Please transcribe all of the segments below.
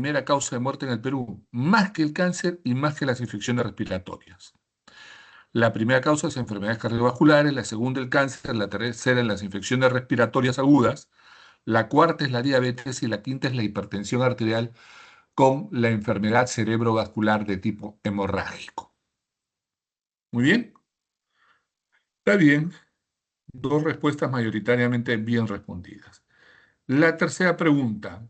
primera causa de muerte en el Perú, más que el cáncer y más que las infecciones respiratorias. La primera causa es enfermedades cardiovasculares, la segunda el cáncer, la tercera las infecciones respiratorias agudas, la cuarta es la diabetes y la quinta es la hipertensión arterial con la enfermedad cerebrovascular de tipo hemorrágico. Muy bien, está bien. Dos respuestas mayoritariamente bien respondidas. La tercera pregunta.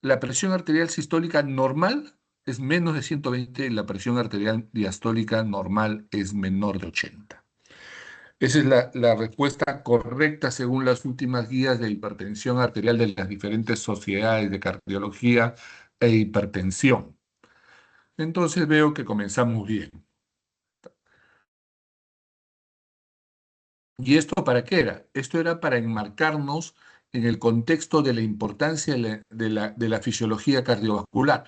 La presión arterial sistólica normal es menos de 120 y la presión arterial diastólica normal es menor de 80. Esa es la respuesta correcta según las últimas guías de hipertensión arterial de las diferentes sociedades de cardiología e hipertensión. Entonces veo que comenzamos bien. ¿Y esto para qué era? Esto era para enmarcarnos en el contexto de la importancia de la fisiología cardiovascular.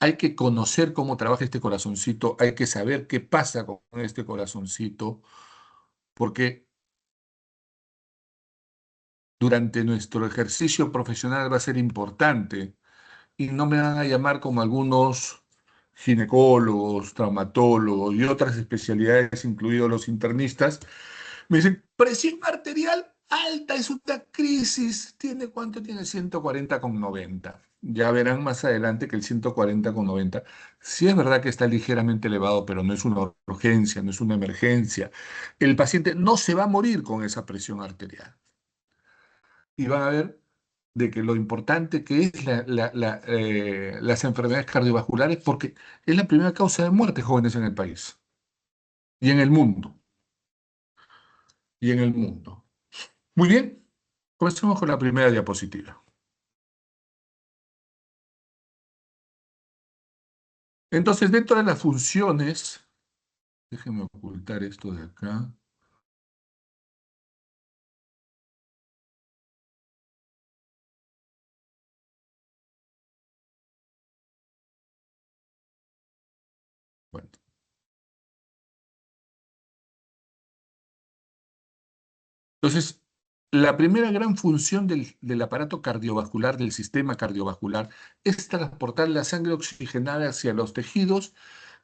Hay que conocer cómo trabaja este corazoncito, hay que saber qué pasa con este corazoncito, porque durante nuestro ejercicio profesional va a ser importante y no me van a llamar como algunos ginecólogos, traumatólogos y otras especialidades, incluidos los internistas. Me dicen, presión arterial alta, es una crisis. ¿Tiene cuánto? Tiene 140,90. Ya verán más adelante que el 140,90, sí es verdad que está ligeramente elevado, pero no es una urgencia, no es una emergencia. El paciente no se va a morir con esa presión arterial. Y van a ver de que lo importante que es las enfermedades cardiovasculares, porque es la primera causa de muerte, jóvenes, en el país y en el mundo. Y en el mundo. Muy bien. Comencemos con la primera diapositiva. Entonces, dentro de las funciones, déjenme ocultar esto de acá. Bueno, entonces, la primera gran función del aparato cardiovascular, del sistema cardiovascular, es transportar la sangre oxigenada hacia los tejidos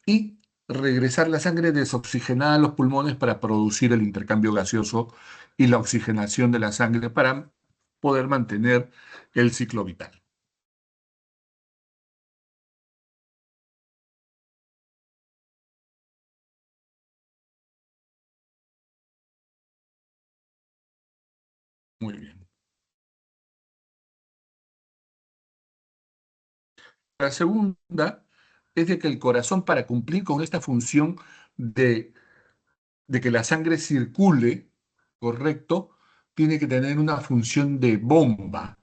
y regresar la sangre desoxigenada a los pulmones para producir el intercambio gaseoso y la oxigenación de la sangre para poder mantener el ciclo vital. Muy bien. La segunda es de que el corazón, para cumplir con esta función de, de que la sangre circule, correcto, tiene que tener una función de bomba.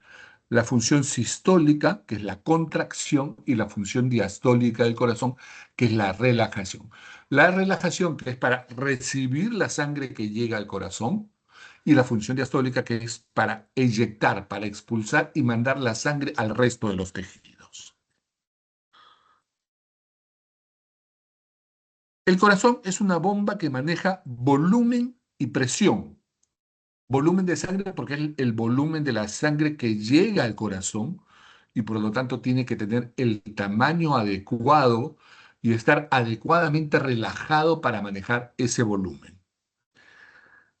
La función sistólica, que es la contracción, y la función diastólica del corazón, que es la relajación. La relajación, que es para recibir la sangre que llega al corazón, y la función diastólica, que es para eyectar, para expulsar y mandar la sangre al resto de los tejidos. El corazón es una bomba que maneja volumen y presión. Volumen de sangre porque es el volumen de la sangre que llega al corazón y por lo tanto tiene que tener el tamaño adecuado y estar adecuadamente relajado para manejar ese volumen.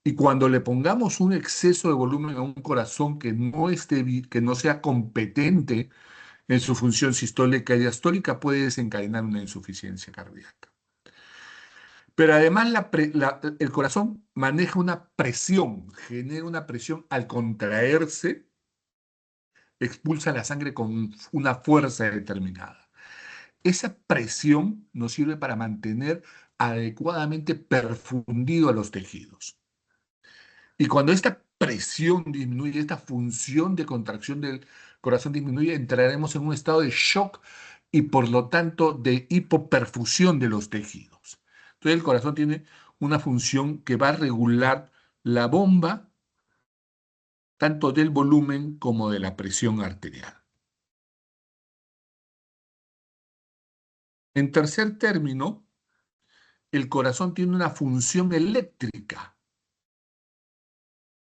Y cuando le pongamos un exceso de volumen a un corazón que no que no sea competente en su función sistólica y diastólica, puede desencadenar una insuficiencia cardíaca. Pero además el corazón maneja una presión, genera una presión al contraerse, expulsa la sangre con una fuerza determinada. Esa presión nos sirve para mantener adecuadamente perfundido a los tejidos. Y cuando esta presión disminuye, esta función de contracción del corazón disminuye, entraremos en un estado de shock y por lo tanto de hipoperfusión de los tejidos. Entonces el corazón tiene una función que va a regular la bomba tanto del volumen como de la presión arterial. En tercer término, el corazón tiene una función eléctrica.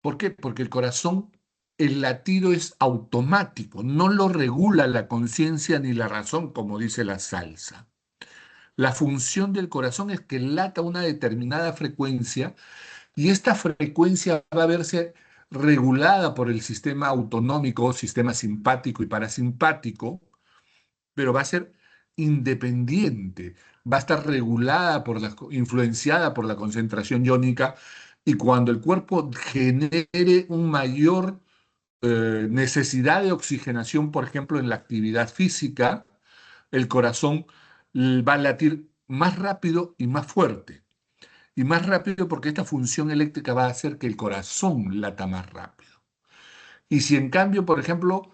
¿Por qué? Porque el corazón el latido es automático, no lo regula la conciencia ni la razón, como dice la salsa. La función del corazón es que lata a una determinada frecuencia y esta frecuencia va a verse regulada por el sistema autonómico, sistema simpático y parasimpático, pero va a ser independiente, va a estar regulada por influenciada por la concentración iónica y cuando el cuerpo genere un mayor necesidad de oxigenación, por ejemplo, en la actividad física, el corazón va a latir más rápido y más fuerte. Y más rápido porque esta función eléctrica va a hacer que el corazón lata más rápido. Y si en cambio, por ejemplo,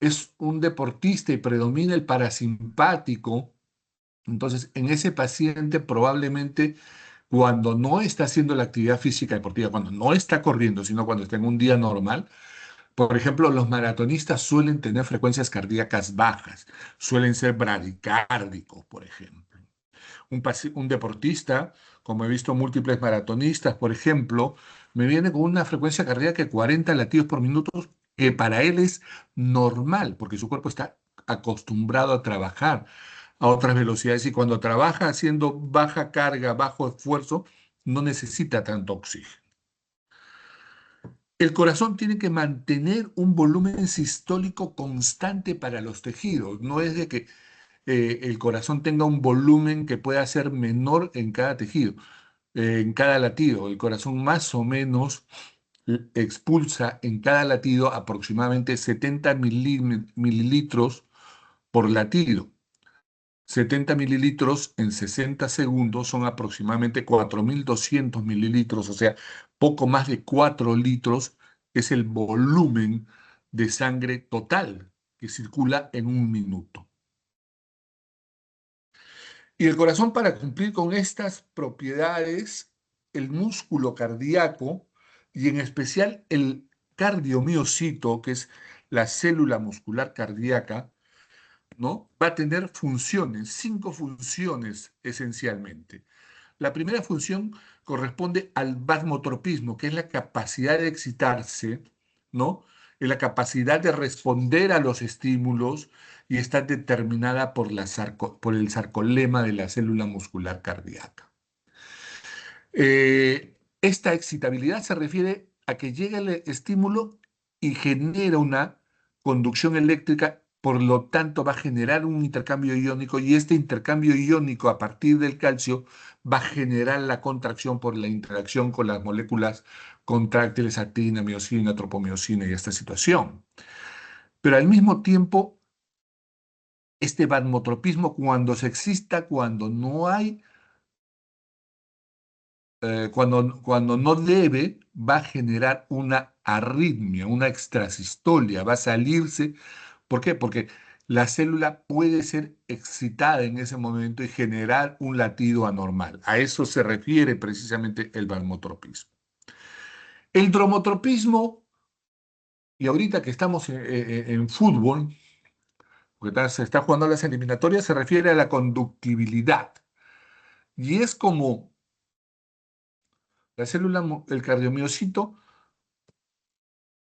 es un deportista y predomina el parasimpático, entonces en ese paciente probablemente cuando no está haciendo la actividad física deportiva, cuando no está corriendo, sino cuando está en un día normal, por ejemplo, los maratonistas suelen tener frecuencias cardíacas bajas, suelen ser bradicárdicos, por ejemplo. Un deportista, como he visto múltiples maratonistas, por ejemplo, me viene con una frecuencia cardíaca de 40 latidos por minuto, que para él es normal, porque su cuerpo está acostumbrado a trabajar a otras velocidades y cuando trabaja haciendo baja carga, bajo esfuerzo, no necesita tanto oxígeno. El corazón tiene que mantener un volumen sistólico constante para los tejidos. No es de que el corazón tenga un volumen que pueda ser menor en cada tejido, en cada latido. El corazón más o menos expulsa en cada latido aproximadamente 70 mililitros por latido. 70 mililitros en 60 segundos son aproximadamente 4.200 mililitros, o sea, poco más de 4 litros es el volumen de sangre total que circula en un minuto. Y el corazón, para cumplir con estas propiedades, el músculo cardíaco y en especial el cardiomiocito, que es la célula muscular cardíaca, ¿no? Va a tener funciones, 5 funciones esencialmente. La primera función corresponde al vasmotropismo, que es la capacidad de excitarse, ¿no? Es la capacidad de responder a los estímulos y está determinada por el sarcolema de la célula muscular cardíaca. Esta excitabilidad se refiere a que llega el estímulo y genera una conducción eléctrica, por lo tanto va a generar un intercambio iónico y este intercambio iónico a partir del calcio va a generar la contracción por la interacción con las moléculas contráctiles, actina, miosina, tropomiosina y esta situación. Pero al mismo tiempo, este vasmotropismo cuando se excita, cuando no hay cuando no debe, va a generar una arritmia, una extrasistolia, va a salirse. ¿Por qué? Porque la célula puede ser excitada en ese momento y generar un latido anormal. A eso se refiere precisamente el valmotropismo. El dromotropismo, y ahorita que estamos en fútbol, porque se está jugando las eliminatorias, se refiere a la conductibilidad. Y es como la célula, el cardiomiocito,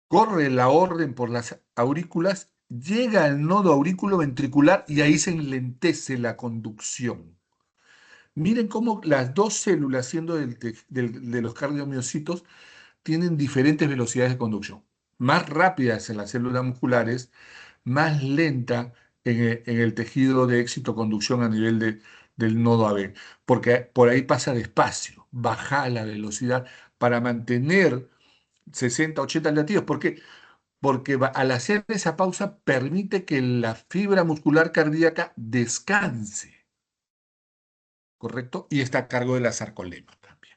corre la orden por las aurículas, llega al nodo aurículo-ventricular y ahí se enlentece la conducción. Miren cómo las dos células, siendo de los cardiomiocitos, tienen diferentes velocidades de conducción. Más rápidas en las células musculares, más lenta en el tejido de éxito-conducción a nivel del nodo AB, porque por ahí pasa despacio, baja la velocidad para mantener 60, 80 latidos. ¿Por qué? Porque al hacer esa pausa permite que la fibra muscular cardíaca descanse, ¿correcto? Y está a cargo de la sarcolema también.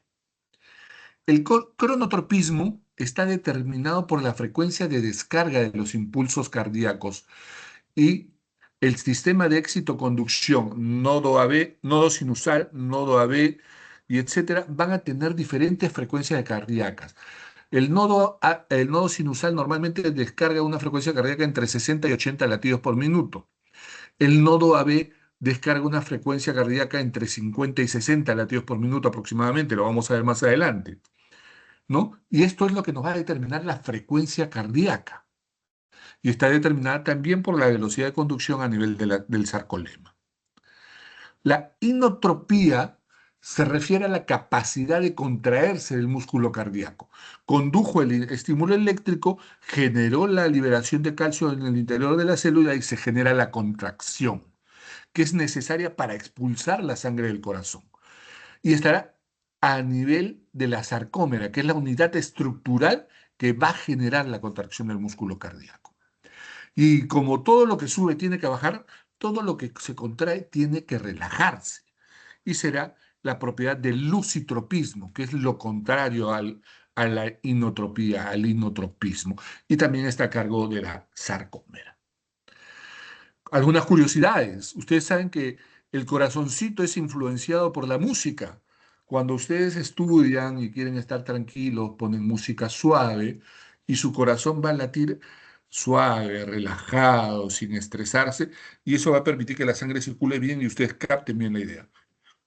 El cronotropismo está determinado por la frecuencia de descarga de los impulsos cardíacos y el sistema de éxito-conducción, nodo AB, nodo sinusal, nodo AB y etcétera, van a tener diferentes frecuencias cardíacas. El nodo sinusal normalmente descarga una frecuencia cardíaca entre 60 y 80 latidos por minuto. El nodo AB descarga una frecuencia cardíaca entre 50 y 60 latidos por minuto aproximadamente, lo vamos a ver más adelante. ¿no? Y esto es lo que nos va a determinar la frecuencia cardíaca. Y está determinada también por la velocidad de conducción a nivel del sarcolema. La inotropía se refiere a la capacidad de contraerse del músculo cardíaco. Condujo el estímulo eléctrico, generó la liberación de calcio en el interior de la célula y se genera la contracción, que es necesaria para expulsar la sangre del corazón. Y estará a nivel de la sarcómera, que es la unidad estructural que va a generar la contracción del músculo cardíaco. Y como todo lo que sube tiene que bajar, todo lo que se contrae tiene que relajarse. Y será la propiedad del lucitropismo, que es lo contrario a la inotropía, al inotropismo. Y también está a cargo de la sarcómera. Algunas curiosidades. Ustedes saben que el corazoncito es influenciado por la música. Cuando ustedes estudian y quieren estar tranquilos, ponen música suave y su corazón va a latir suave, relajado, sin estresarse, y eso va a permitir que la sangre circule bien y ustedes capten bien la idea.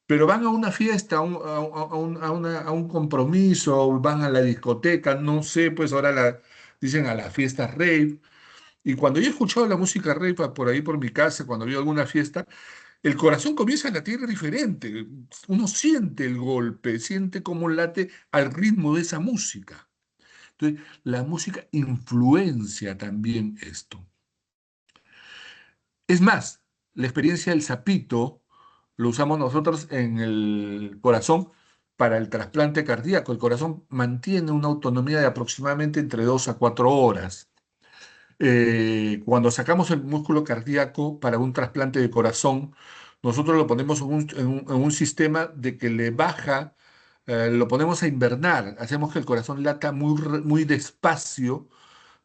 Pero van a una fiesta, a un compromiso, van a la discoteca, no sé, pues ahora dicen a la fiesta rave, y cuando yo he escuchado la música rave por ahí por mi casa, cuando había alguna fiesta, el corazón comienza a latir diferente. Uno siente el golpe, siente cómo late al ritmo de esa música. Entonces, la música influencia también esto. Es más, la experiencia del sapito lo usamos nosotros en el corazón para el trasplante cardíaco. El corazón mantiene una autonomía de aproximadamente entre 2 a 4 horas. Cuando sacamos el músculo cardíaco para un trasplante de corazón, nosotros lo ponemos en un sistema de que le baja, lo ponemos a invernar, hacemos que el corazón lata muy despacio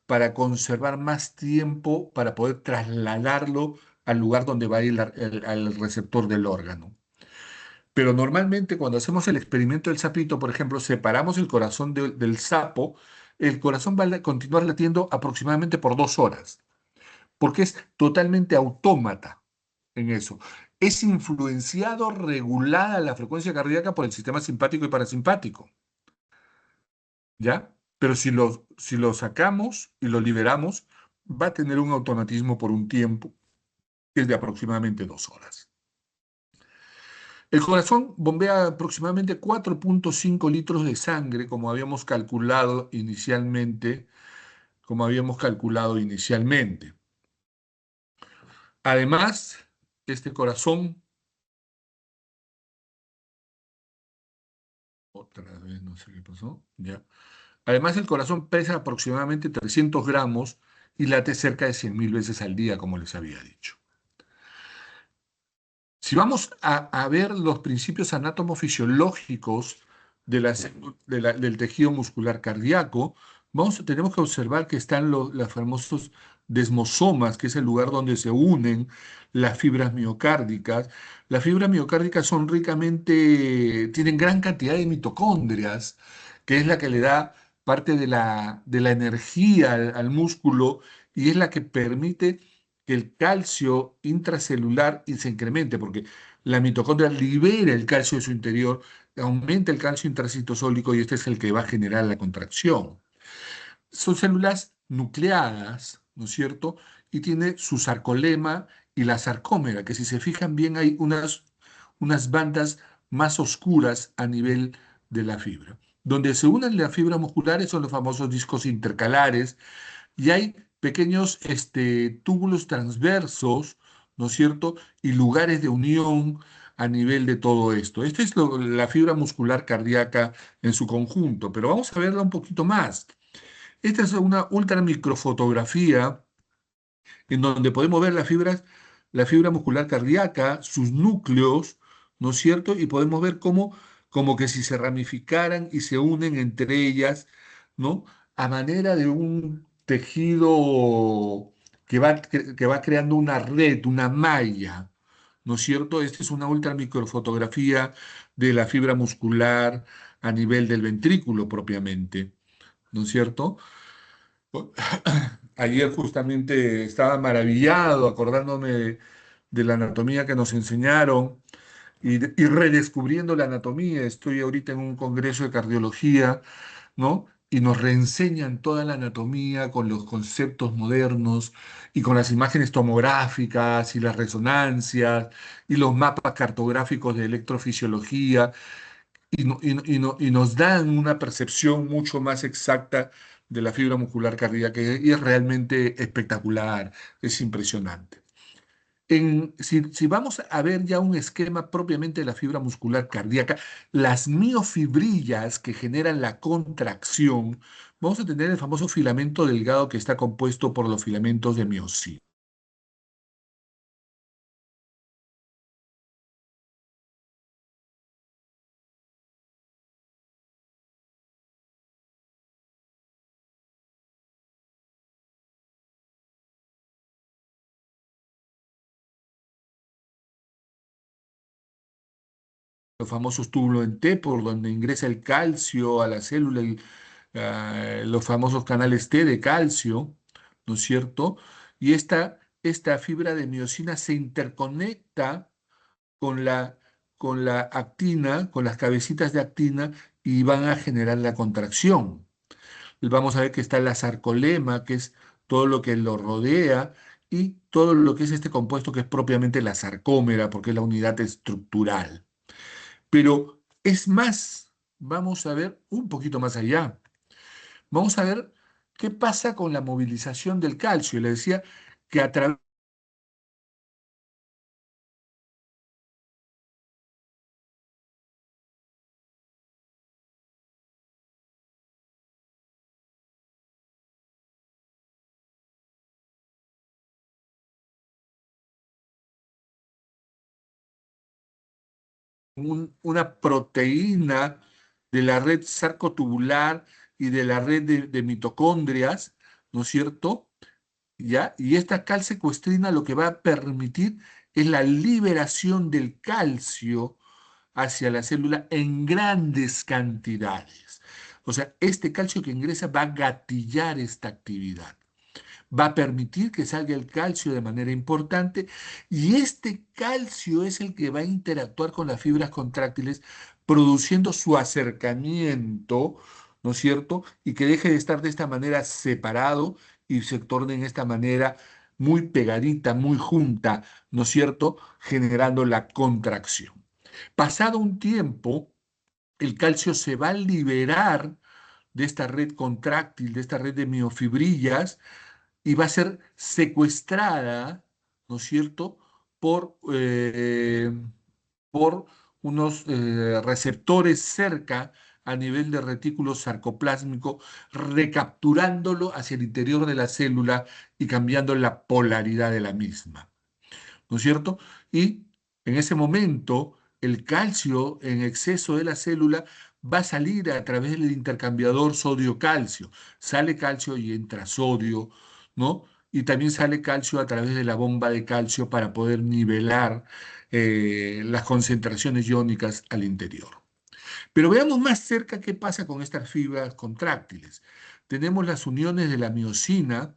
para conservar más tiempo, para poder trasladarlo al lugar donde va a ir al receptor del órgano. Pero normalmente cuando hacemos el experimento del sapito, por ejemplo, separamos el corazón del sapo, el corazón va a continuar latiendo aproximadamente por 2 horas, porque es totalmente autómata en eso. Es influenciado, regulada la frecuencia cardíaca por el sistema simpático y parasimpático, ¿ya? Pero si lo sacamos y lo liberamos, va a tener un automatismo por un tiempo que es de aproximadamente 2 horas. El corazón bombea aproximadamente 4,5 litros de sangre, como habíamos calculado inicialmente. Además, este corazón, otra vez no sé qué pasó, ya. Además, el corazón pesa aproximadamente 300 gramos y late cerca de 100.000 veces al día, como les había dicho. Si vamos a ver los principios anatomofisiológicos del tejido muscular cardíaco, tenemos que observar que están los famosos desmosomas, que es el lugar donde se unen las fibras miocárdicas. Las fibras miocárdicas tienen gran cantidad de mitocondrias, que es la que le da parte de la energía al músculo y es la que permite que el calcio intracelular y se incremente, porque la mitocondria libera el calcio de su interior, aumenta el calcio intracitosólico y este es el que va a generar la contracción. Son células nucleadas, ¿no es cierto? Y tiene su sarcolema y la sarcómera, que si se fijan bien hay unas bandas más oscuras a nivel de la fibra. Donde se unen las fibras musculares son los famosos discos intercalares, y hay pequeños túbulos transversos, ¿no es cierto? Y lugares de unión a nivel de todo esto. Esta es la fibra muscular cardíaca en su conjunto, pero vamos a verla un poquito más. Esta es una ultramicrofotografía en donde podemos ver la fibra muscular cardíaca, sus núcleos, ¿no es cierto? Y podemos ver cómo, como que si se ramificaran y se unen entre ellas, ¿no? A manera de un tejido que va creando una red, una malla, ¿no es cierto? Esta es una ultramicrofotografía de la fibra muscular a nivel del ventrículo propiamente, ¿no es cierto? Ayer justamente estaba maravillado acordándome de la anatomía que nos enseñaron y redescubriendo la anatomía. Estoy ahorita en un congreso de cardiología ¿no? Y nos reenseñan toda la anatomía con los conceptos modernos y con las imágenes tomográficas y las resonancias y los mapas cartográficos de electrofisiología y nos dan una percepción mucho más exacta de la fibra muscular cardíaca y es realmente espectacular, es impresionante. Si vamos a ver ya un esquema propiamente de la fibra muscular cardíaca, las miofibrillas que generan la contracción, vamos a tener el famoso filamento delgado que está compuesto por los filamentos de miocito. Los famosos túbulos en T, por donde ingresa el calcio a la célula, los famosos canales T de calcio, ¿no es cierto? Y esta fibra de miocina se interconecta con con la actina, con las cabecitas de actina, y van a generar la contracción. Vamos a ver que está la sarcolema, que es todo lo que lo rodea, y todo lo que es este compuesto que es propiamente la sarcómera, porque es la unidad estructural. Pero es más, vamos a ver un poquito más allá. Vamos a ver qué pasa con la movilización del calcio. Le decía que a través de una proteína de la red sarcotubular y de la red de mitocondrias, ¿no es cierto? ¿Ya? Y esta calcecuestrina lo que va a permitir es la liberación del calcio hacia la célula en grandes cantidades. O sea, este calcio que ingresa va a gatillar esta actividad, va a permitir que salga el calcio de manera importante y este calcio es el que va a interactuar con las fibras contráctiles produciendo su acercamiento, ¿no es cierto? Y que deje de estar de esta manera separado y se torne en esta manera muy pegadita, muy junta, ¿no es cierto? Generando la contracción. Pasado un tiempo, el calcio se va a liberar de esta red contráctil, de esta red de miofibrillas, y va a ser secuestrada, ¿no es cierto?, por unos receptores cerca a nivel de retículo sarcoplásmico, recapturándolo hacia el interior de la célula y cambiando la polaridad de la misma. ¿No es cierto? Y en ese momento, el calcio en exceso de la célula va a salir a través del intercambiador sodio-calcio. Sale calcio y entra sodio, ¿no? Y también sale calcio a través de la bomba de calcio para poder nivelar las concentraciones iónicas al interior. Pero veamos más cerca qué pasa con estas fibras contráctiles. Tenemos las uniones de la miocina,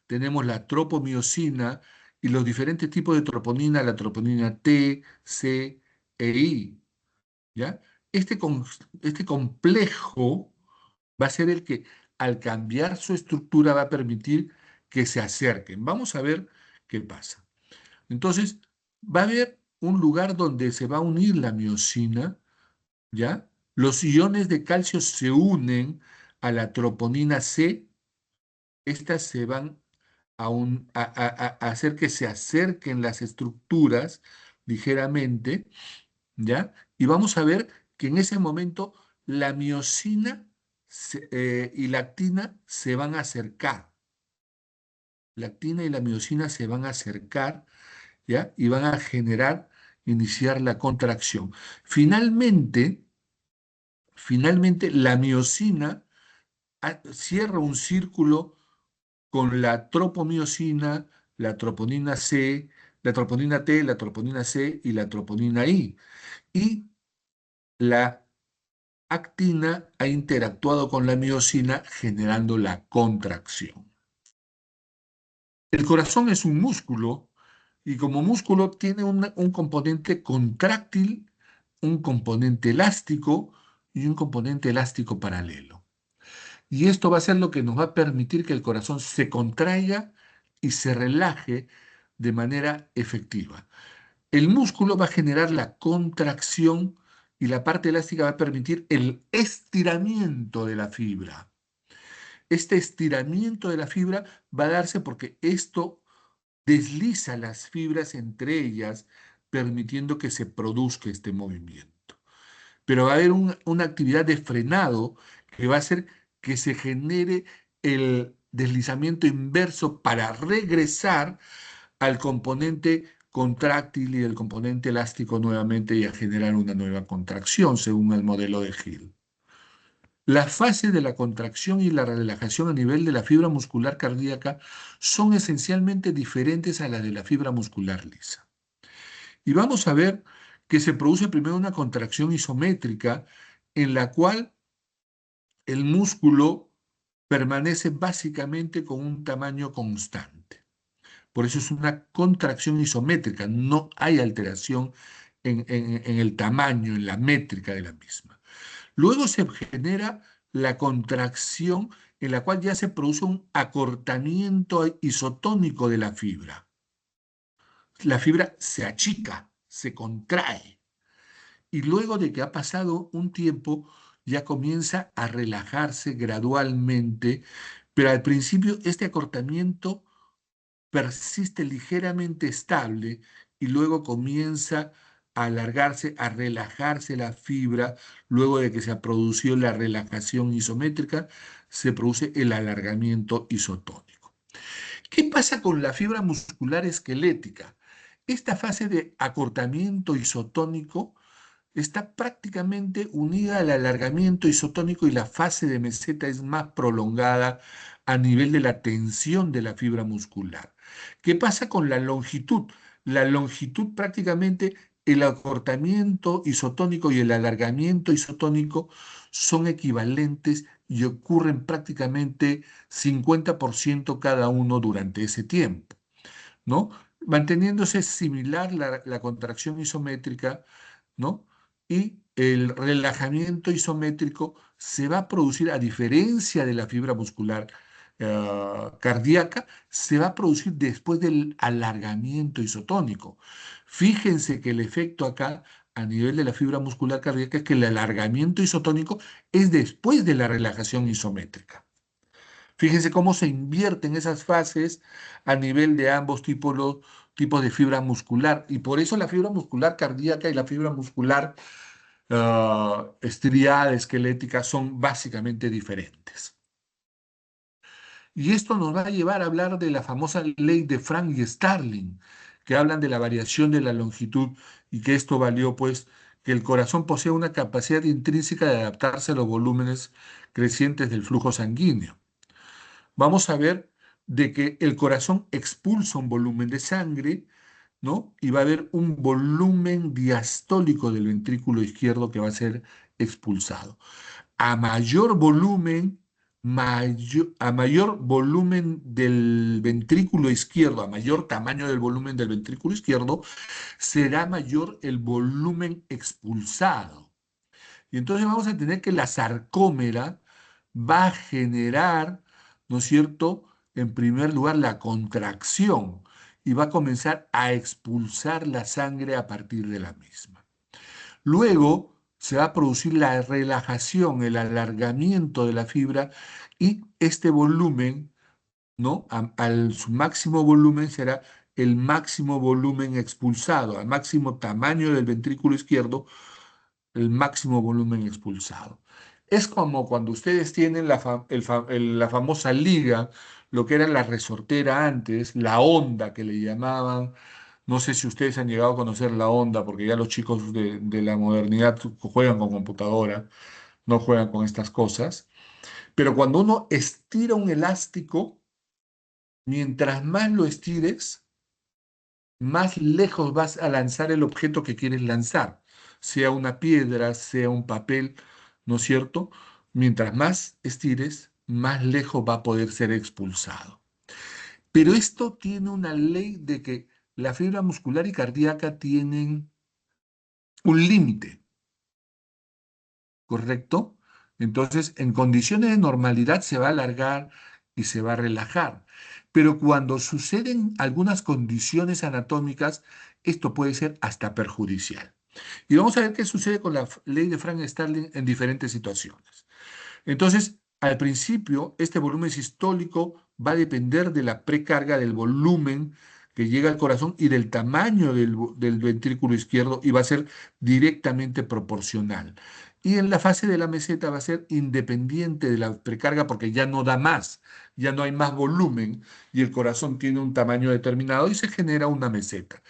tenemos la tropomiosina y los diferentes tipos de troponina, la troponina T, C e I. ¿Ya? Este complejo va a ser el que al cambiar su estructura va a permitir que se acerquen. Vamos a ver qué pasa. Entonces, va a haber un lugar donde se va a unir la miosina, ¿ya? Los iones de calcio se unen a la troponina C, estas se van a hacer que se acerquen las estructuras ligeramente, ¿ya? Y vamos a ver que en ese momento la miosina y la actina se van a acercar. La actina y la miosina se van a acercar, ¿ya? Y van a iniciar la contracción. Finalmente, la miosina cierra un círculo con la tropomiosina, la troponina C, la troponina T, la troponina C y la troponina I. Y la actina ha interactuado con la miosina generando la contracción. El corazón es un músculo y como músculo tiene un componente contráctil, un componente elástico y un componente elástico paralelo. Y esto va a ser lo que nos va a permitir que el corazón se contraiga y se relaje de manera efectiva. El músculo va a generar la contracción y la parte elástica va a permitir el estiramiento de la fibra. Este estiramiento de la fibra va a darse porque esto desliza las fibras entre ellas, permitiendo que se produzca este movimiento. Pero va a haber una actividad de frenado que va a hacer que se genere el deslizamiento inverso para regresar al componente contráctil y el componente elástico nuevamente y a generar una nueva contracción según el modelo de Hill. Las fases de la contracción y la relajación a nivel de la fibra muscular cardíaca son esencialmente diferentes a las de la fibra muscular lisa. Y vamos a ver que se produce primero una contracción isométrica en la cual el músculo permanece básicamente con un tamaño constante. Por eso es una contracción isométrica, no hay alteración en el tamaño, en la métrica de la misma. Luego se genera la contracción en la cual ya se produce un acortamiento isotónico de la fibra. La fibra se achica, se contrae y luego de que ha pasado un tiempo ya comienza a relajarse gradualmente, pero al principio este acortamiento persiste ligeramente estable y luego comienza a alargarse, a relajarse la fibra. Luego de que se ha producido la relajación isométrica, se produce el alargamiento isotónico. ¿Qué pasa con la fibra muscular esquelética? Esta fase de acortamiento isotónico está prácticamente unida al alargamiento isotónico y la fase de meseta es más prolongada a nivel de la tensión de la fibra muscular. ¿Qué pasa con la longitud? La longitud prácticamente, el acortamiento isotónico y el alargamiento isotónico son equivalentes y ocurren prácticamente 50% cada uno durante ese tiempo, ¿no? Manteniéndose similar la contracción isométrica, ¿no? Y el relajamiento isométrico se va a producir, a diferencia de la fibra muscular cardíaca, se va a producir después del alargamiento isotónico. Fíjense que el efecto acá a nivel de la fibra muscular cardíaca es que el alargamiento isotónico es después de la relajación isométrica. Fíjense cómo se invierten esas fases a nivel de ambos tipos de fibra muscular. Y por eso la fibra muscular cardíaca y la fibra muscular estriada, esquelética, son básicamente diferentes. Y esto nos va a llevar a hablar de la famosa ley de Frank y Starling, que hablan de la variación de la longitud y que esto valió, pues, que el corazón posee una capacidad intrínseca de adaptarse a los volúmenes crecientes del flujo sanguíneo. Vamos a ver de que el corazón expulsa un volumen de sangre, ¿no? Y va a haber un volumen diastólico del ventrículo izquierdo que va a ser expulsado. A mayor volumen, a mayor volumen del ventrículo izquierdo, a mayor tamaño del volumen del ventrículo izquierdo, será mayor el volumen expulsado. Y entonces vamos a tener que la sarcómera va a generar, ¿no es cierto?, en primer lugar la contracción y va a comenzar a expulsar la sangre a partir de la misma. Luego se va a producir la relajación, el alargamiento de la fibra y este volumen, ¿no? Al su máximo volumen será el máximo volumen expulsado, al máximo tamaño del ventrículo izquierdo, el máximo volumen expulsado. Es como cuando ustedes tienen la famosa liga, lo que era la resortera antes, la onda que le llamaban. No sé si ustedes han llegado a conocer la onda, porque ya los chicos de la modernidad juegan con computadora, no juegan con estas cosas. Pero cuando uno estira un elástico, mientras más lo estires, más lejos vas a lanzar el objeto que quieres lanzar, sea una piedra, sea un papel, ¿no es cierto? Mientras más estires, más lejos va a poder ser expulsado. Pero esto tiene una ley de que la fibra muscular y cardíaca tienen un límite. ¿correcto? Entonces, en condiciones de normalidad se va a alargar y se va a relajar. Pero cuando suceden algunas condiciones anatómicas, esto puede ser hasta perjudicial. Y vamos a ver qué sucede con la ley de Frank-Starling en diferentes situaciones. Entonces, al principio, este volumen sistólico va a depender de la precarga del volumen que llega al corazón y del tamaño del ventrículo izquierdo y va a ser directamente proporcional. Y en la fase de la meseta va a ser independiente de la precarga porque ya no da más, ya no hay más volumen y el corazón tiene un tamaño determinado y se genera una meseta.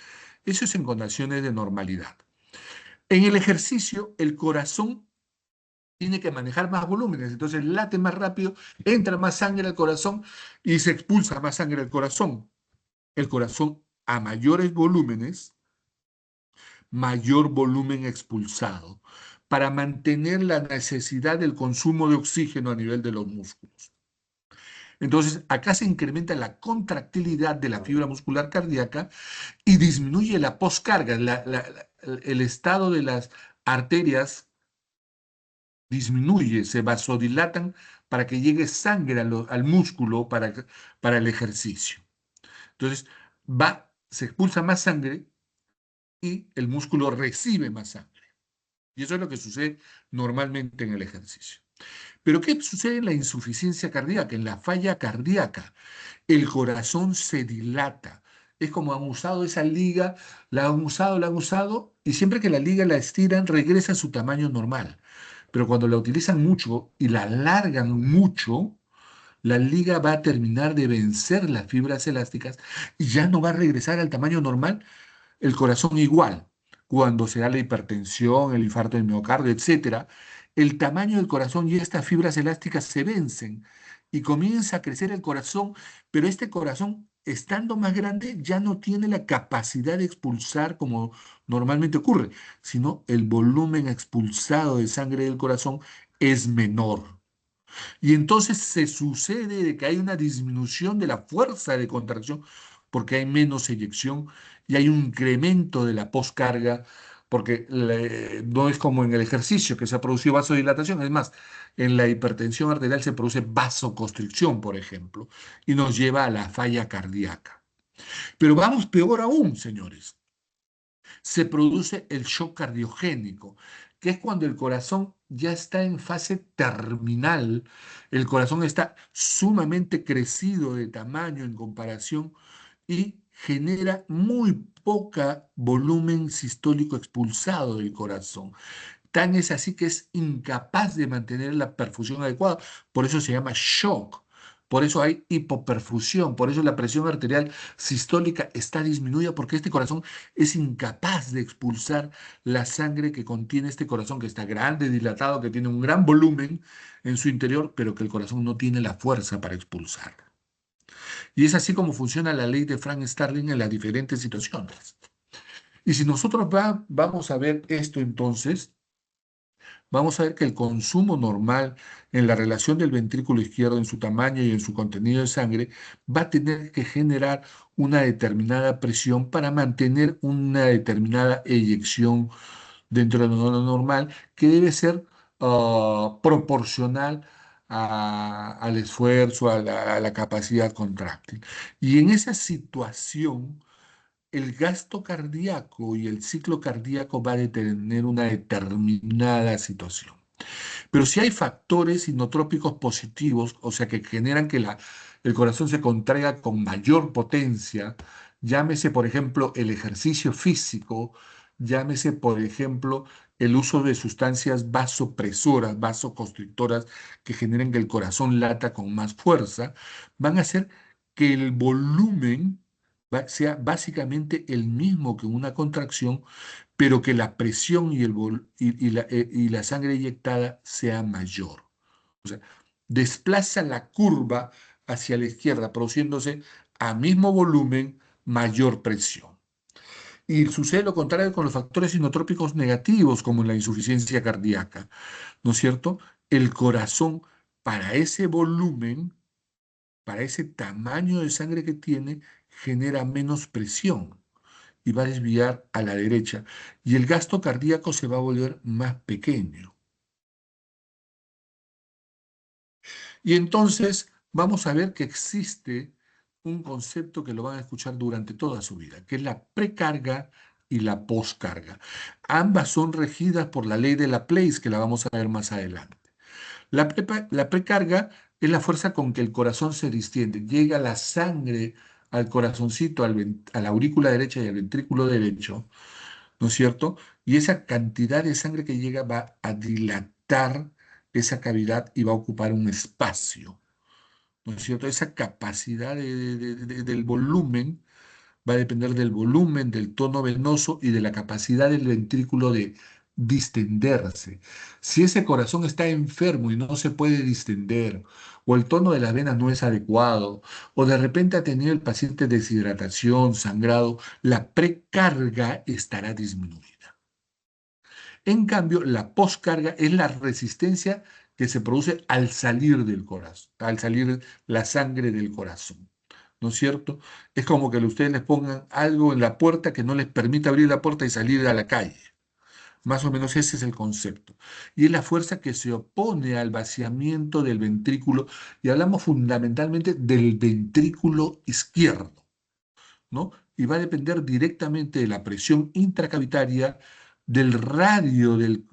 Eso es en condiciones de normalidad. En el ejercicio, el corazón tiene que manejar más volúmenes, entonces late más rápido, entra más sangre al corazón y se expulsa más sangre al corazón. El corazón a mayores volúmenes, mayor volumen expulsado, para mantener la necesidad del consumo de oxígeno a nivel de los músculos. Entonces, acá se incrementa la contractilidad de la fibra muscular cardíaca y disminuye la poscarga, el estado de las arterias disminuye, se vasodilatan para que llegue sangre al músculo para el ejercicio. Entonces, se expulsa más sangre y el músculo recibe más sangre. Y eso es lo que sucede normalmente en el ejercicio. Pero ¿qué sucede en la insuficiencia cardíaca, en la falla cardíaca? El corazón se dilata. Es como han usado esa liga, la han usado, y siempre que la liga la estiran, regresa a su tamaño normal. Pero cuando la utilizan mucho y la alargan mucho, la liga va a terminar de vencer las fibras elásticas y ya no va a regresar al tamaño normal, el corazón igual. Cuando se da la hipertensión, el infarto del miocardio, etcétera, el tamaño del corazón y estas fibras elásticas se vencen y comienza a crecer el corazón, pero este corazón, estando más grande, ya no tiene la capacidad de expulsar como normalmente ocurre, sino el volumen expulsado de sangre del corazón es menor. Y entonces se sucede de que hay una disminución de la fuerza de contracción porque hay menos eyección y hay un incremento de la poscarga porque no es como en el ejercicio que se ha producido vasodilatación, es más, en la hipertensión arterial se produce vasoconstricción, por ejemplo, y nos lleva a la falla cardíaca. Pero vamos peor aún, señores, se produce el shock cardiogénico, que es cuando el corazón ya está en fase terminal, el corazón está sumamente crecido de tamaño en comparación y genera muy poca volumen sistólico expulsado del corazón. Tan es así que es incapaz de mantener la perfusión adecuada. Por eso se llama shock. Por eso hay hipoperfusión. Por eso la presión arterial sistólica está disminuida porque este corazón es incapaz de expulsar la sangre que contiene este corazón que está grande, dilatado, que tiene un gran volumen en su interior, pero que el corazón no tiene la fuerza para expulsar. Y es así como funciona la ley de Frank-Starling en las diferentes situaciones. Y si nosotros vamos a ver esto entonces, vamos a ver que el consumo normal en la relación del ventrículo izquierdo en su tamaño y en su contenido de sangre va a tener que generar una determinada presión para mantener una determinada eyección dentro de lo normal que debe ser proporcional al esfuerzo, a la capacidad contráctil. Y en esa situación, el gasto cardíaco y el ciclo cardíaco va a tener una determinada situación. Pero si hay factores inotrópicos positivos, o sea, que generan que el corazón se contraiga con mayor potencia, llámese, por ejemplo, el ejercicio físico, llámese, por ejemplo, el uso de sustancias vasopresoras, vasoconstrictoras, que generen que el corazón lata con más fuerza, van a hacer que el volumen sea básicamente el mismo que una contracción, pero que la presión y la sangre inyectada sea mayor. O sea, desplaza la curva hacia la izquierda, produciéndose a mismo volumen mayor presión. Y sucede lo contrario con los factores inotrópicos negativos, como en la insuficiencia cardíaca, ¿no es cierto? El corazón, para ese volumen, para ese tamaño de sangre que tiene, genera menos presión y va a desviar a la derecha. Y el gasto cardíaco se va a volver más pequeño. Y entonces vamos a ver que existe un concepto que lo van a escuchar durante toda su vida, que es la precarga y la poscarga. Ambas son regidas por la ley de Laplace, que la vamos a ver más adelante. La precarga es la fuerza con que el corazón se distiende. Llega la sangre al corazoncito, a la aurícula derecha y al ventrículo derecho, ¿no es cierto? Y esa cantidad de sangre que llega va a dilatar esa cavidad y va a ocupar un espacio, ¿no es cierto? Esa capacidad del volumen va a depender del volumen, del tono venoso y de la capacidad del ventrículo de distenderse. Si ese corazón está enfermo y no se puede distender, o el tono de la vena no es adecuado, o de repente ha tenido el paciente deshidratación, sangrado, la precarga estará disminuida. En cambio, la poscarga es la resistencia que se produce al salir del corazón, al salir la sangre del corazón. ¿No es cierto? Es como que ustedes les pongan algo en la puerta que no les permita abrir la puerta y salir a la calle. Más o menos ese es el concepto. Y es la fuerza que se opone al vaciamiento del ventrículo, y hablamos fundamentalmente del ventrículo izquierdo, ¿no? Y va a depender directamente de la presión intracavitaria, del radio del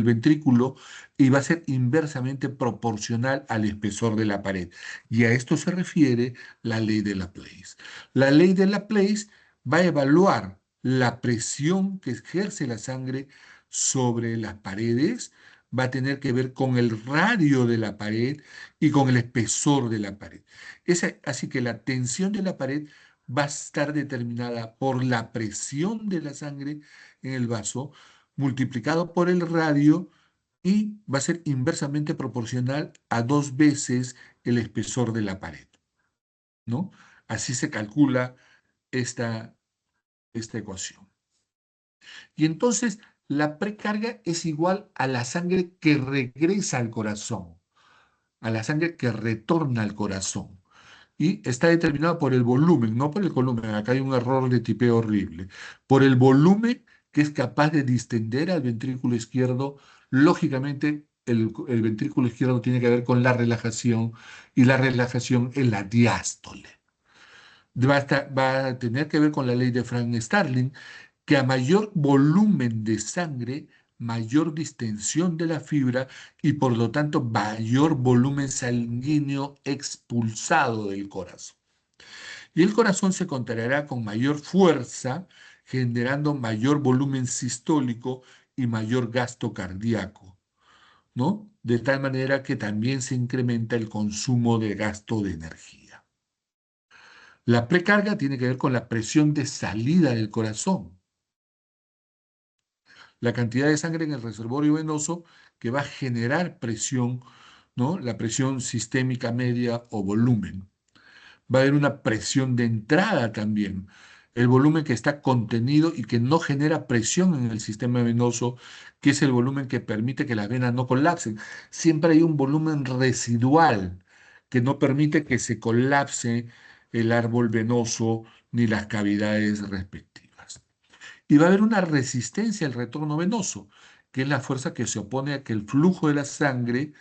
ventrículo, y va a ser inversamente proporcional al espesor de la pared. Y a esto se refiere la ley de Laplace. La ley de Laplace va a evaluar la presión que ejerce la sangre sobre las paredes, va a tener que ver con el radio de la pared y con el espesor de la pared. Así que la tensión de la pared va a estar determinada por la presión de la sangre en el vaso multiplicado por el radio, y va a ser inversamente proporcional a 2 veces el espesor de la pared, ¿no? Así se calcula esta, esta ecuación. Y entonces la precarga es igual a la sangre que regresa al corazón, a la sangre que retorna al corazón. Y está determinado por el volumen, no por el volumen. Acá hay un error de tipeo horrible. Por el volumen que es capaz de distender al ventrículo izquierdo. Lógicamente, el ventrículo izquierdo tiene que ver con la relajación, y la relajación es la diástole. Va a tener que ver con la ley de Frank-Starling, que a mayor volumen de sangre, mayor distensión de la fibra, y por lo tanto mayor volumen sanguíneo expulsado del corazón. Y el corazón se contraerá con mayor fuerza, generando mayor volumen sistólico y mayor gasto cardíaco, ¿no? De tal manera que también se incrementa el consumo de gasto de energía. La precarga tiene que ver con la presión de salida del corazón, la cantidad de sangre en el reservorio venoso que va a generar presión, ¿no? La presión sistémica media o volumen. Va a haber una presión de entrada también, el volumen que está contenido y que no genera presión en el sistema venoso, que es el volumen que permite que las venas no colapsen. Siempre hay un volumen residual que no permite que se colapse el árbol venoso ni las cavidades respectivas. Y va a haber una resistencia al retorno venoso, que es la fuerza que se opone a que el flujo de la sangre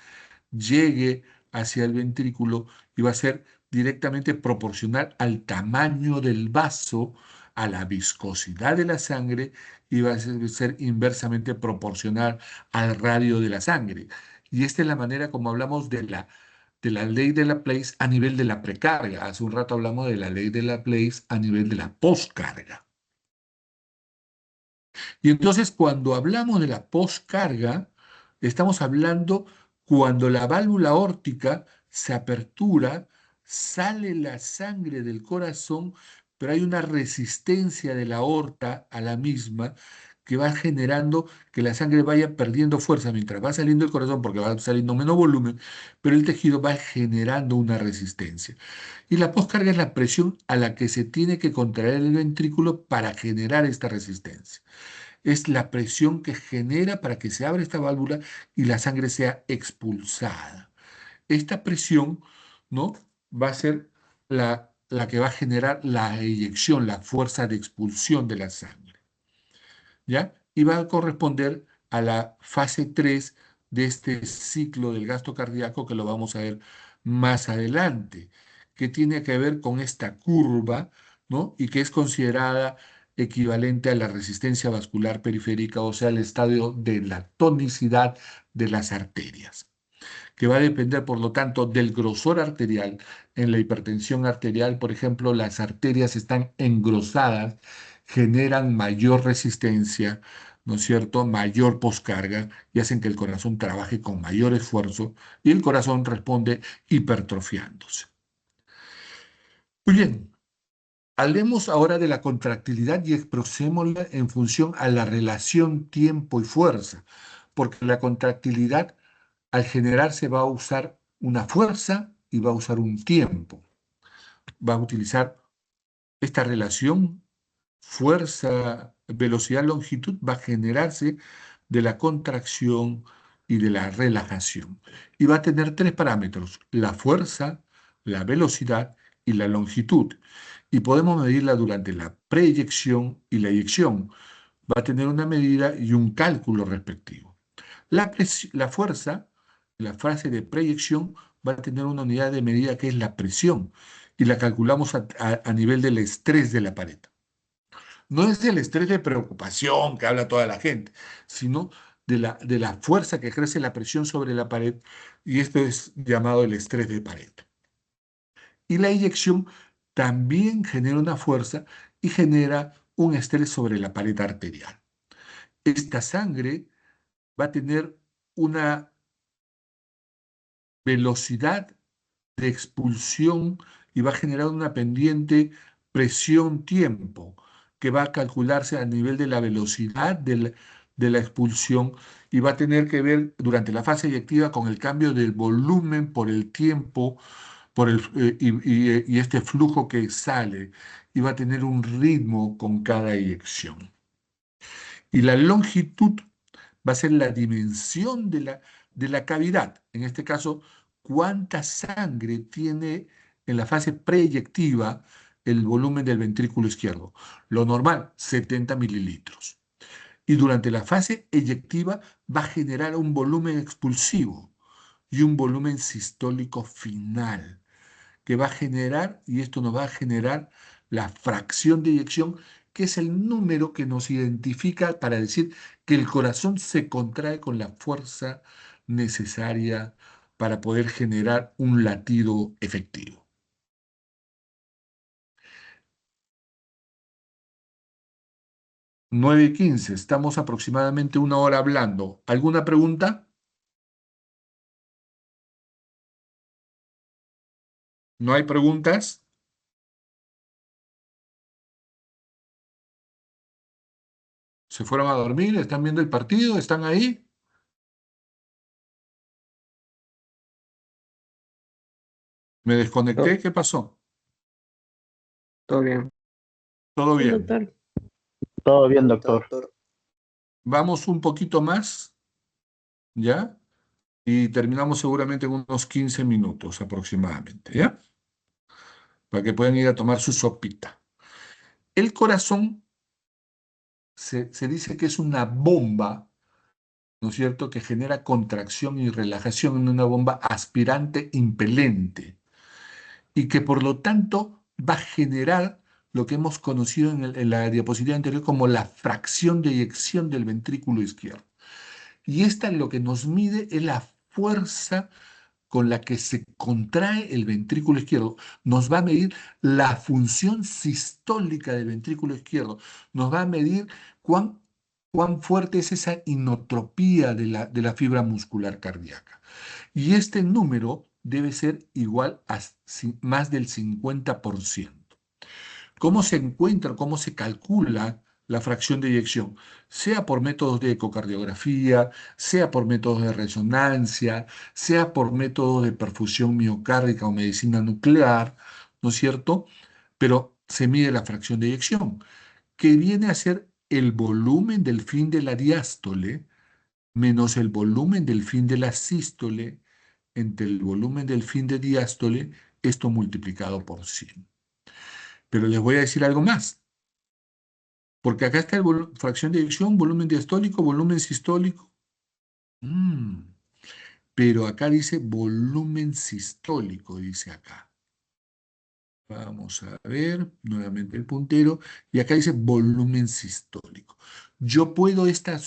llegue hacia el ventrículo, y va a ser directamente proporcional al tamaño del vaso, a la viscosidad de la sangre, y va a ser inversamente proporcional al radio de la sangre. Y esta es la manera como hablamos de la ley de Laplace a nivel de la precarga. Hace un rato hablamos de la ley de Laplace a nivel de la poscarga. Y entonces, cuando hablamos de la poscarga, estamos hablando cuando la válvula aórtica se apertura, sale la sangre del corazón, pero hay una resistencia de la aorta a la misma, que va generando que la sangre vaya perdiendo fuerza mientras va saliendo el corazón, porque va saliendo menos volumen, pero el tejido va generando una resistencia. Y la poscarga es la presión a la que se tiene que contraer el ventrículo para generar esta resistencia. Es la presión que genera para que se abra esta válvula y la sangre sea expulsada. Esta presión, ¿no? Va a ser la que va a generar la eyección, la fuerza de expulsión de la sangre, ¿ya? Y va a corresponder a la fase 3 de este ciclo del gasto cardíaco que lo vamos a ver más adelante, que tiene que ver con esta curva, ¿no? Y que es considerada equivalente a la resistencia vascular periférica, o sea, el estadio de la tonicidad de las arterias, que va a depender, por lo tanto, del grosor arterial. En la hipertensión arterial, por ejemplo, las arterias están engrosadas, generan mayor resistencia, ¿no es cierto?, mayor poscarga y hacen que el corazón trabaje con mayor esfuerzo y el corazón responde hipertrofiándose. Muy bien, hablemos ahora de la contractilidad y expresémosla en función a la relación tiempo y fuerza, porque la contractilidad al generarse va a usar una fuerza y va a usar un tiempo. Va a utilizar esta relación fuerza, velocidad, longitud, va a generarse de la contracción y de la relajación. Y va a tener tres parámetros: la fuerza, la velocidad y la longitud. Y podemos medirla durante la proyección y la eyección. Va a tener una medida y un cálculo respectivo. La fuerza, la fase de proyección, va a tener una unidad de medida que es la presión y la calculamos a nivel del estrés de la pared. No es el estrés de preocupación que habla toda la gente, sino de la fuerza que ejerce la presión sobre la pared, y esto es llamado el estrés de pared. Y la eyección también genera una fuerza y genera un estrés sobre la pared arterial. Esta sangre va a tener una velocidad de expulsión y va a generar una pendiente presión-tiempo que va a calcularse a nivel de la velocidad de la expulsión y va a tener que ver durante la fase eyectiva con el cambio del volumen por el tiempo y este flujo que sale, y va a tener un ritmo con cada eyección. Y la longitud va a ser la dimensión de la cavidad. En este caso, cuánta sangre tiene en la fase preyectiva el volumen del ventrículo izquierdo. Lo normal, 70 mililitros. Y durante la fase eyectiva va a generar un volumen expulsivo y un volumen sistólico final que va a generar, y esto nos va a generar la fracción de eyección, que es el número que nos identifica para decir que el corazón se contrae con la fuerza necesaria para poder generar un latido efectivo. 9:15, estamos aproximadamente una hora hablando. ¿Alguna pregunta? ¿No hay preguntas? ¿Se fueron a dormir? ¿Están viendo el partido? ¿Están ahí? ¿Me To- desconecté? ¿Qué pasó? Todo bien. ¿Todo Bien, bien? doctor. Todo bien, doctor. Vamos un poquito más, ¿ya? Y terminamos seguramente en unos 15 minutos aproximadamente, ¿ya? Para que puedan ir a tomar su sopita. El corazón se dice que es una bomba, ¿no es cierto?, que genera contracción y relajación en una bomba aspirante impelente y que por lo tanto va a generar lo que hemos conocido en la diapositiva anterior como la fracción de eyección del ventrículo izquierdo. Y esta lo que nos mide es la fuerza con la que se contrae el ventrículo izquierdo. Nos va a medir la función sistólica del ventrículo izquierdo. Nos va a medir cuán fuerte es esa inotropía de la fibra muscular cardíaca. Y este número debe ser igual a más del 50%. ¿Cómo se encuentra, cómo se calcula la fracción de eyección? Sea por métodos de ecocardiografía, sea por métodos de resonancia, sea por métodos de perfusión miocárdica o medicina nuclear, ¿no es cierto? Pero se mide la fracción de eyección, que viene a ser el volumen del fin de la diástole menos el volumen del fin de la sístole entre el volumen del fin de diástole, esto multiplicado por 100. Pero les voy a decir algo más. Porque acá está fracción de eyección, volumen diastólico, volumen sistólico. pero acá dice volumen sistólico, dice acá. Vamos a ver nuevamente el puntero, y acá dice volumen sistólico. Yo puedo esta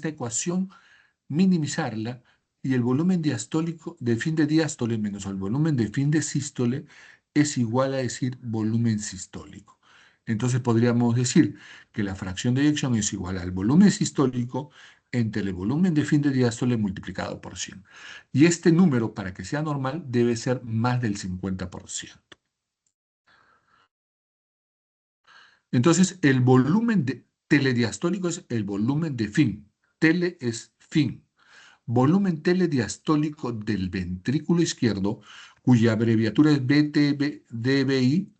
ecuación minimizarla, y el volumen diastólico de fin de diástole menos el volumen de fin de sístole es igual a decir volumen sistólico. Entonces podríamos decir que la fracción de eyección es igual al volumen sistólico entre el volumen de fin de diástole multiplicado por 100. Y este número, para que sea normal, debe ser más del 50%. Entonces, el volumen telediastólico es el volumen de fin. Tele es fin. Volumen telediastólico del ventrículo izquierdo, cuya abreviatura es BTDBI,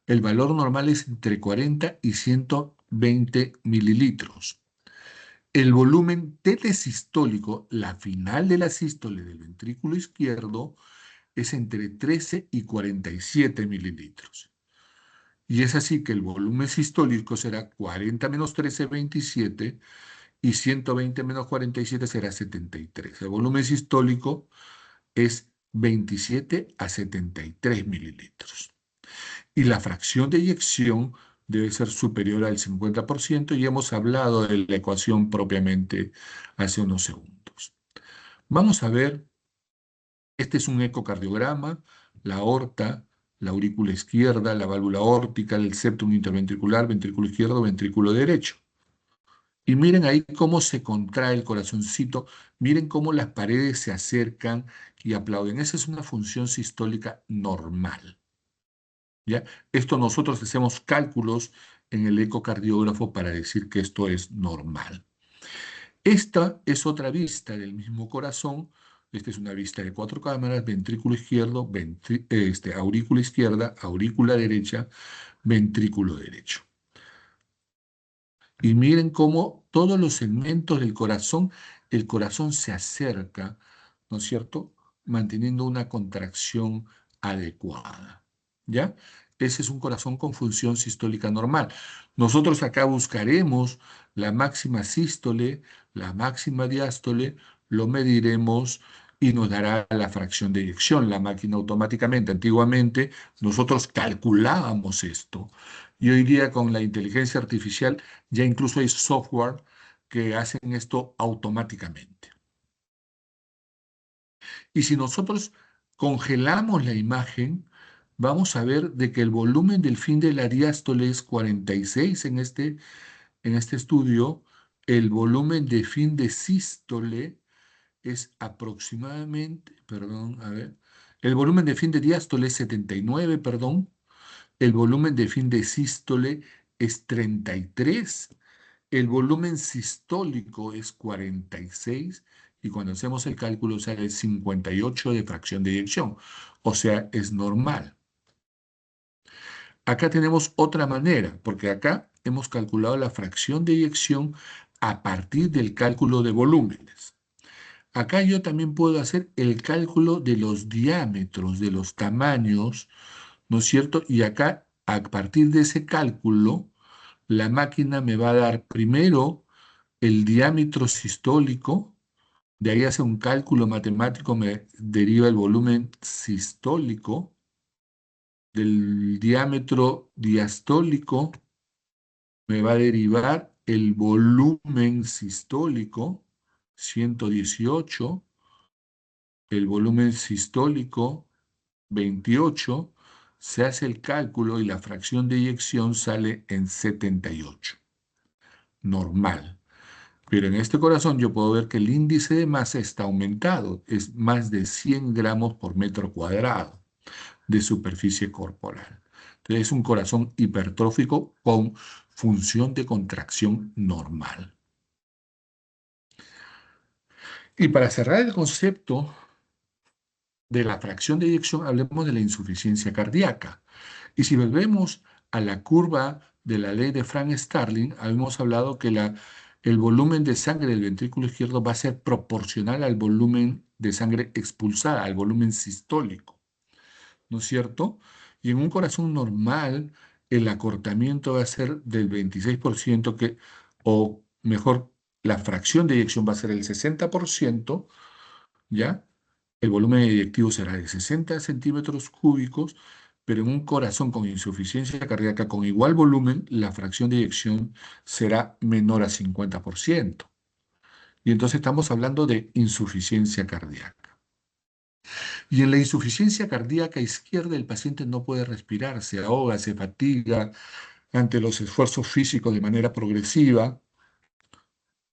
el valor normal es entre 40 y 120 mililitros. El volumen telesistólico, la final de la sístole del ventrículo izquierdo, es entre 13 y 47 mililitros. Y es así que el volumen sistólico será 40 menos 13, 27, y 120 menos 47 será 73. El volumen sistólico es 27 a 73 mililitros. Y la fracción de eyección debe ser superior al 50%, y hemos hablado de la ecuación propiamente hace unos segundos. Vamos a ver, este es un ecocardiograma, la aorta, la aurícula izquierda, la válvula aórtica, el septum interventricular, ventrículo izquierdo, ventrículo derecho. Y miren ahí cómo se contrae el corazoncito, miren cómo las paredes se acercan y aplauden. Esa es una función sistólica normal, ¿ya? Esto nosotros hacemos cálculos en el ecocardiógrafo para decir que esto es normal. Esta es otra vista del mismo corazón. Esta es una vista de 4 cámaras: ventrículo izquierdo, aurícula izquierda, aurícula derecha, ventrículo derecho. Y miren cómo todos los segmentos del corazón, el corazón se acerca, ¿no es cierto?, manteniendo una contracción adecuada, ¿ya? Ese es un corazón con función sistólica normal. Nosotros acá buscaremos la máxima sístole, la máxima diástole, lo mediremos y nos dará la fracción de eyección, la máquina automáticamente. Antiguamente nosotros calculábamos esto, y hoy día con la inteligencia artificial ya incluso hay software que hacen esto automáticamente. Y si nosotros congelamos la imagen, vamos a ver de que el volumen del fin de la diástole es 46 en este estudio. El volumen de fin de sístole es aproximadamente, perdón, a ver, el volumen de fin de diástole es 79, perdón. El volumen de fin de sístole es 33. El volumen sistólico es 46, y cuando hacemos el cálculo sale 58 de fracción de eyección, o sea, es normal. Acá tenemos otra manera, porque acá hemos calculado la fracción de eyección a partir del cálculo de volúmenes. Acá yo también puedo hacer el cálculo de los diámetros, de los tamaños, ¿no es cierto? Y acá, a partir de ese cálculo, la máquina me va a dar primero el diámetro sistólico. De ahí hace un cálculo matemático, me deriva el volumen sistólico. Del diámetro diastólico me va a derivar el volumen sistólico, 118. El volumen sistólico, 28. Se hace el cálculo y la fracción de eyección sale en 78. Normal. Pero en este corazón yo puedo ver que el índice de masa está aumentado, es más de 100 gramos por metro cuadrado de superficie corporal. Entonces es un corazón hipertrófico con función de contracción normal. Y para cerrar el concepto de la fracción de eyección, hablemos de la insuficiencia cardíaca. Y si volvemos a la curva de la ley de Frank-Starling, habíamos hablado que el volumen de sangre del ventrículo izquierdo va a ser proporcional al volumen de sangre expulsada, al volumen sistólico, ¿no es cierto? Y en un corazón normal, el acortamiento va a ser del 26%, o mejor, la fracción de eyección va a ser el 60%, ¿ya? el volumen eyectivo será de 60 centímetros cúbicos, pero en un corazón con insuficiencia cardíaca con igual volumen, la fracción de eyección será menor a 50%. Y entonces estamos hablando de insuficiencia cardíaca. Y en la insuficiencia cardíaca izquierda, el paciente no puede respirar, se ahoga, se fatiga ante los esfuerzos físicos de manera progresiva,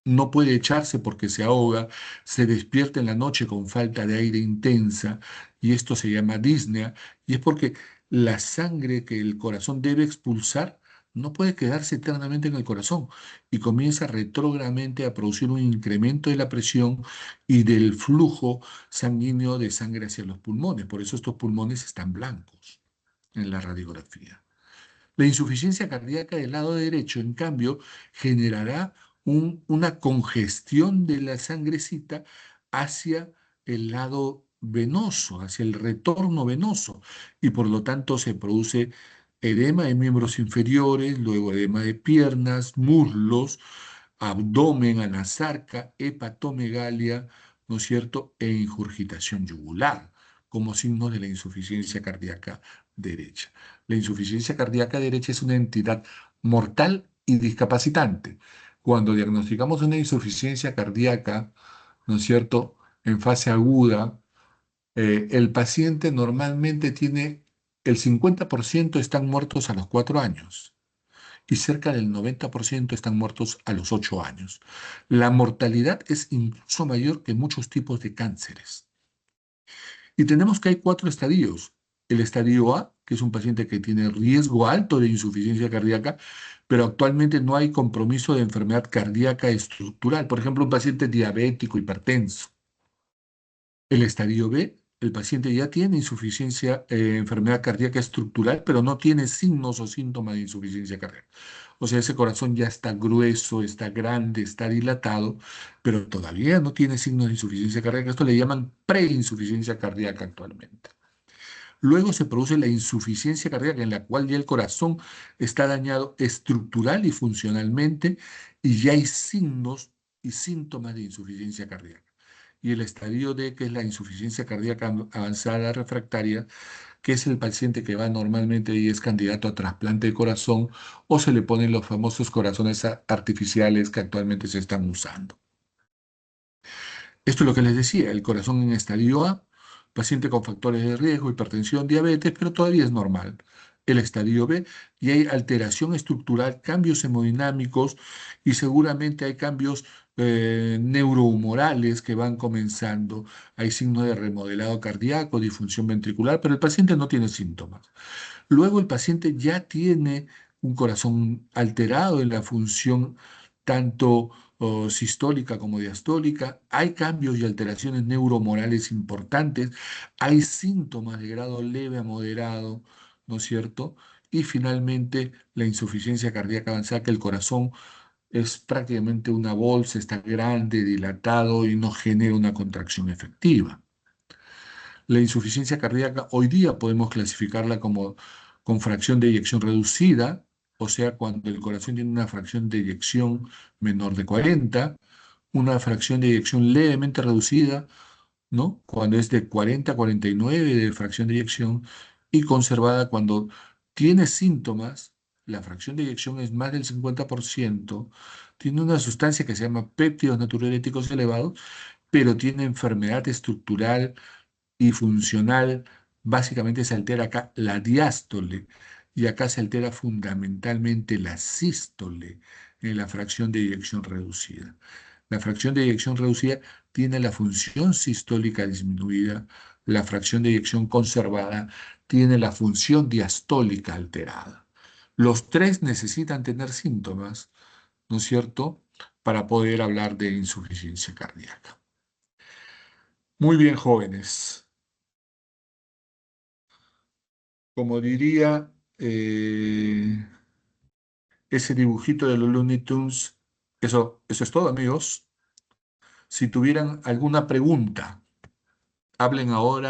no puede echarse porque se ahoga, se despierta en la noche con falta de aire intensa y esto se llama disnea y es porque la sangre que el corazón debe expulsar no puede quedarse eternamente en el corazón y comienza retrógradamente a producir un incremento de la presión y del flujo sanguíneo de sangre hacia los pulmones. Por eso estos pulmones están blancos en la radiografía. La insuficiencia cardíaca del lado derecho, en cambio, generará una congestión de la sangrecita hacia el lado venoso, hacia el retorno venoso, y por lo tanto se produce edema de miembros inferiores, luego edema de piernas, muslos, abdomen, anasarca, hepatomegalia, ¿no es cierto?, e ingurgitación yugular, como signos de la insuficiencia cardíaca derecha. La insuficiencia cardíaca derecha es una entidad mortal y discapacitante. Cuando diagnosticamos una insuficiencia cardíaca, ¿no es cierto?, en fase aguda, el paciente normalmente tiene el 50% están muertos a los 4 años y cerca del 90% están muertos a los 8 años. La mortalidad es incluso mayor que muchos tipos de cánceres. Y tenemos que hay 4 estadios. El estadio A, que es un paciente que tiene riesgo alto de insuficiencia cardíaca, pero actualmente no hay compromiso de enfermedad cardíaca estructural. Por ejemplo, un paciente diabético, hipertenso. El estadio B, el paciente ya tiene insuficiencia, enfermedad cardíaca estructural, pero no tiene signos o síntomas de insuficiencia cardíaca. O sea, ese corazón ya está grueso, está grande, está dilatado, pero todavía no tiene signos de insuficiencia cardíaca. Esto le llaman preinsuficiencia cardíaca actualmente. Luego se produce la insuficiencia cardíaca en la cual ya el corazón está dañado estructural y funcionalmente y ya hay signos y síntomas de insuficiencia cardíaca. Y el estadio D, que es la insuficiencia cardíaca avanzada refractaria, que es el paciente que va normalmente y es candidato a trasplante de corazón o se le ponen los famosos corazones artificiales que actualmente se están usando. Esto es lo que les decía, el corazón en estadio A, paciente con factores de riesgo, hipertensión, diabetes, pero todavía es normal. El estadio B, y hay alteración estructural, cambios hemodinámicos y seguramente hay cambios neurohumorales que van comenzando. Hay signos de remodelado cardíaco, disfunción ventricular, pero el paciente no tiene síntomas. Luego el paciente ya tiene un corazón alterado en la función tanto sistólica como diastólica, hay cambios y alteraciones neuromorales importantes, hay síntomas de grado leve a moderado, ¿no es cierto? Y finalmente la insuficiencia cardíaca avanzada, que el corazón es prácticamente una bolsa, está grande, dilatado y no genera una contracción efectiva. La insuficiencia cardíaca hoy día podemos clasificarla como con fracción de eyección reducida, o sea, cuando el corazón tiene una fracción de eyección menor de 40, una fracción de eyección levemente reducida, ¿no? Cuando es de 40 a 49 de fracción de eyección y conservada cuando tiene síntomas, la fracción de eyección es más del 50%, tiene una sustancia que se llama péptidos natriuréticos elevados, pero tiene enfermedad estructural y funcional, básicamente se altera acá la diástole y acá se altera fundamentalmente la sístole en la fracción de eyección reducida. La fracción de eyección reducida tiene la función sistólica disminuida, la fracción de eyección conservada tiene la función diastólica alterada. Los tres necesitan tener síntomas, ¿no es cierto?, para poder hablar de insuficiencia cardíaca. Muy bien, jóvenes. Como diría ese dibujito de los Looney Tunes, eso es todo, amigos. Si tuvieran alguna pregunta, hablen ahora.